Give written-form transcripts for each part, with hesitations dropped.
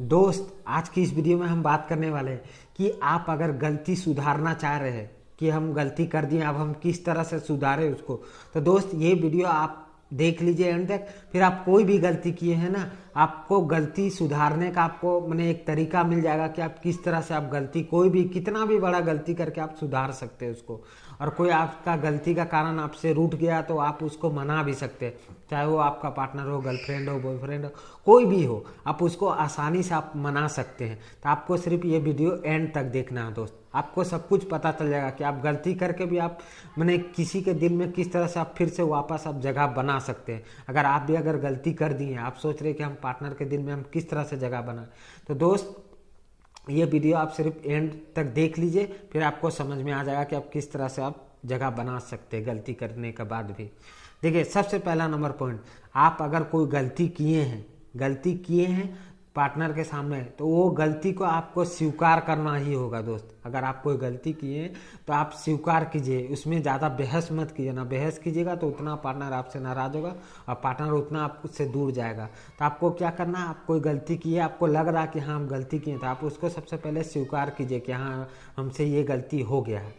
दोस्त, आज की इस वीडियो में हम बात करने वाले हैं कि आप अगर गलती सुधारना चाह रहे हैं कि हम गलती कर दिए, अब हम किस तरह से सुधारें उसको। तो दोस्त, ये वीडियो आप देख लीजिए एंड तक। फिर आप कोई भी गलती किए हैं ना, आपको गलती सुधारने का आपको मैंने एक तरीका मिल जाएगा कि आप किस तरह से आप गलती, कोई भी कितना भी बड़ा गलती करके आप सुधार सकते हैं उसको। और कोई आपका गलती का कारण आपसे रूठ गया तो आप उसको मना भी सकते हैं, चाहे वो आपका पार्टनर हो, गर्लफ्रेंड हो, बॉयफ्रेंड हो, कोई भी हो, आप उसको आसानी से आप मना सकते हैं। तो आपको सिर्फ ये वीडियो एंड तक देखना है दोस्त, आपको सब कुछ पता चल जाएगा कि आप गलती करके भी आप मैंने किसी के दिल में किस तरह से आप फिर से वापस आप जगह बना सकते हैं। अगर आप भी अगर गलती कर दी है, आप सोच रहे कि हम पार्टनर के दिल में हम किस तरह से जगह बनाए, तो दोस्त ये वीडियो आप सिर्फ एंड तक देख लीजिए, फिर आपको समझ में आ जाएगा कि आप किस तरह से आप जगह बना सकते हैं गलती करने के बाद भी। देखिए, सबसे पहला नंबर पॉइंट, आप अगर कोई गलती किए हैं पार्टनर के सामने, तो वो गलती को आपको स्वीकार करना ही होगा दोस्त। अगर आप कोई गलती किए तो आप स्वीकार कीजिए, उसमें ज़्यादा बहस मत कीजिए ना, बहस कीजिएगा तो उतना पार्टनर आपसे नाराज होगा और पार्टनर उतना आपसे दूर जाएगा। तो आपको क्या करना है, आप कोई गलती की है, आपको लग रहा है कि हाँ हम गलती किए, तो आप उसको सबसे पहले स्वीकार कीजिए कि हाँ हमसे ये गलती हो गया है।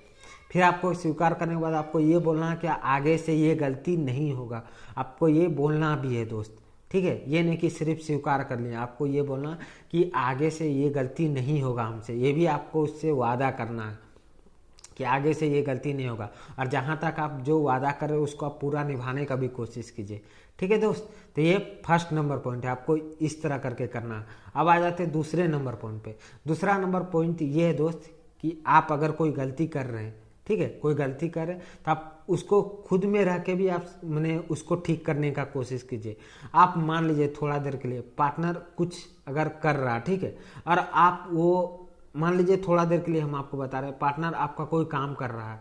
फिर आपको स्वीकार करने के बाद आपको ये बोलना है कि आगे से ये गलती नहीं होगा, आपको ये बोलना भी है दोस्त, ठीक है। ये नहीं कि सिर्फ स्वीकार कर लिया, आपको ये बोलना कि आगे से ये गलती नहीं होगा हमसे, ये भी आपको उससे वादा करना है कि आगे से ये गलती नहीं होगा। और जहाँ तक आप जो वादा कर रहे हो उसको आप पूरा निभाने का भी कोशिश कीजिए, ठीक है दोस्त। तो ये फर्स्ट नंबर पॉइंट है, आपको इस तरह करके करना है। अब आ जाते हैं दूसरे नंबर पॉइंट पे। दूसरा नंबर पॉइंट ये है दोस्त कि आप अगर कोई गलती कर रहे हैं, ठीक है, कोई गलती करे तो आप उसको खुद में रह के भी आप मैंने उसको ठीक करने का कोशिश कीजिए। आप मान लीजिए थोड़ा देर के लिए पार्टनर कुछ अगर कर रहा, ठीक है, और आप वो मान लीजिए थोड़ा देर के लिए हम आपको बता रहे हैं, पार्टनर आपका कोई काम कर रहा है,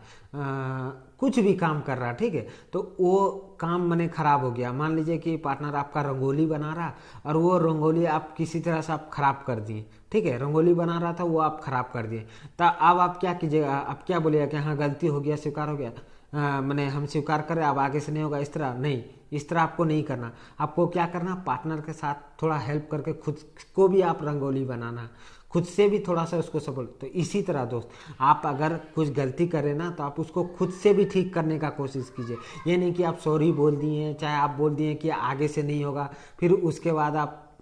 कुछ भी काम कर रहा है, ठीक है, तो वो काम मैंने खराब हो गया। मान लीजिए कि पार्टनर आपका रंगोली बना रहा और वो रंगोली आप किसी तरह से आप खराब कर दिए, ठीक है, रंगोली बना रहा था वो आप खराब कर दिए। तो अब आप क्या कीजिएगा, आप क्या बोलिएगा कि हाँ गलती हो गया, स्वीकार हो गया, मैंने हम स्वीकार करें, अब आगे से नहीं होगा। इस तरह नहीं, इस तरह आपको नहीं करना। आपको क्या करना, पार्टनर के साथ थोड़ा हेल्प करके खुद को भी आप रंगोली बनाना, खुद से भी थोड़ा सा उसको सपोर्ट। तो इसी तरह दोस्त, आप अगर कुछ गलती करें ना तो आप उसको खुद से भी ठीक करने का कोशिश कीजिए। ये नहीं कि आप सॉरी बोल दिए, चाहे आप बोल दिए कि आगे से नहीं होगा, फिर उसके बाद आप,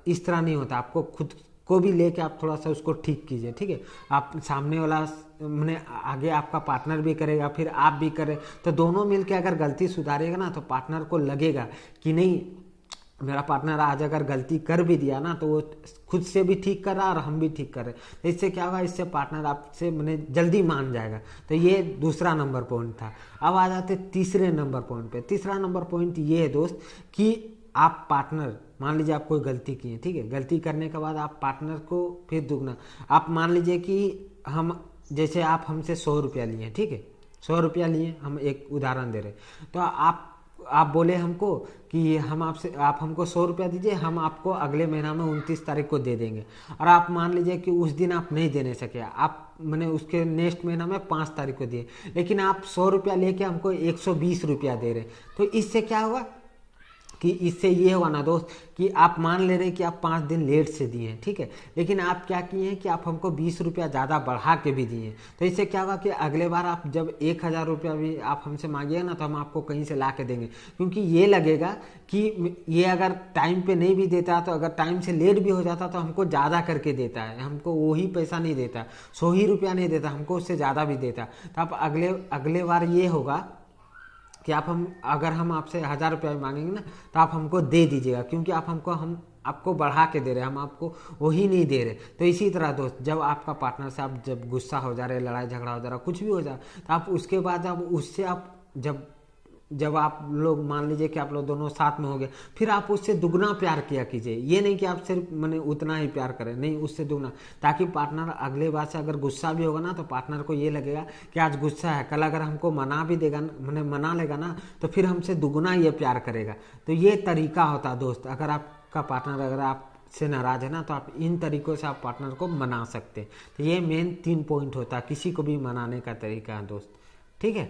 इस तरह नहीं होता। आपको खुद को भी लेके आप थोड़ा सा उसको ठीक कीजिए, ठीक है। आप सामने वाला मैंने आगे आपका पार्टनर भी करेगा, फिर आप भी करें, तो दोनों मिलके अगर गलती सुधारेगा ना तो पार्टनर को लगेगा कि नहीं, मेरा पार्टनर आज अगर गलती कर भी दिया ना तो वो खुद से भी ठीक कर रहा और हम भी ठीक कर रहे। तो इससे क्या होगा, इससे पार्टनर आपसे मैंने जल्दी मान जाएगा। तो ये दूसरा नंबर पॉइंट था। अब आ जाते तीसरे नंबर पॉइंट पे। तीसरा नंबर पॉइंट ये है दोस्त कि आप पार्टनर, मान लीजिए आप कोई गलती किए, ठीक है, गलती करने के बाद आप पार्टनर को फिर दुगना, आप मान लीजिए कि हम, जैसे आप हमसे 100 रुपया लिए, ठीक है, 100 रुपया लिए, हम एक उदाहरण दे रहे, तो आप बोले हमको कि हम आपसे, आप हमको 100 रुपया दीजिए, हम आपको अगले महीना में 29 तारीख को दे देंगे। और आप मान लीजिए कि उस दिन आप नहीं देने सके, आप मैंने उसके नेक्स्ट महीना में 5 तारीख को दिए, लेकिन आप 100 रुपया लेके हमको 120 रुपया दे रहे। तो इससे क्या होगा कि इससे ये होगा ना दोस्त कि आप मान ले रहे हैं कि आप 5 दिन लेट से दिए हैं, ठीक है, लेकिन आप क्या किए हैं कि आप हमको 20 रुपया ज़्यादा बढ़ा के भी दिए। तो इससे क्या होगा कि अगले बार आप जब 1000 रुपया भी आप हमसे मांगिएगा ना तो हम आपको कहीं से ला के देंगे, क्योंकि ये लगेगा कि ये अगर टाइम पे नहीं भी देता, तो अगर टाइम से लेट भी हो जाता तो हमको ज़्यादा करके देता है, हमको वही पैसा नहीं देता, 100 ही रुपया नहीं देता, हमको उससे ज़्यादा भी देता। तो आप अगले बार ये होगा कि अगर हम आपसे 1000 रुपया मांगेंगे ना तो आप हमको दे दीजिएगा, क्योंकि हम आपको बढ़ा के दे रहे हैं, हम आपको वही नहीं दे रहे। तो इसी तरह दोस्त, जब आपका पार्टनर से आप जब गुस्सा हो जा रहे, लड़ाई झगड़ा हो जा रहा, कुछ भी हो जा रहा, तो आप उसके बाद आप उससे आप जब आप लोग मान लीजिए कि आप लोग दोनों साथ में हो गए, फिर आप उससे दुगना प्यार किया कीजिए। ये नहीं कि आप सिर्फ मैंने उतना ही प्यार करें, नहीं, उससे दुगना, ताकि पार्टनर अगले बार से अगर गुस्सा भी होगा ना तो पार्टनर को ये लगेगा कि आज गुस्सा है, कल अगर हमको मना भी देगा, मैंने मना लेगा ना, तो फिर हमसे दुगना ये प्यार करेगा। तो ये तरीका होता है दोस्त। अगर आपका पार्टनर अगर आप से नाराज है ना तो आप इन तरीकों से आप पार्टनर को मना सकते हैं। तो ये मेन 3 पॉइंट होता है किसी को भी मनाने का तरीका है दोस्त, ठीक है।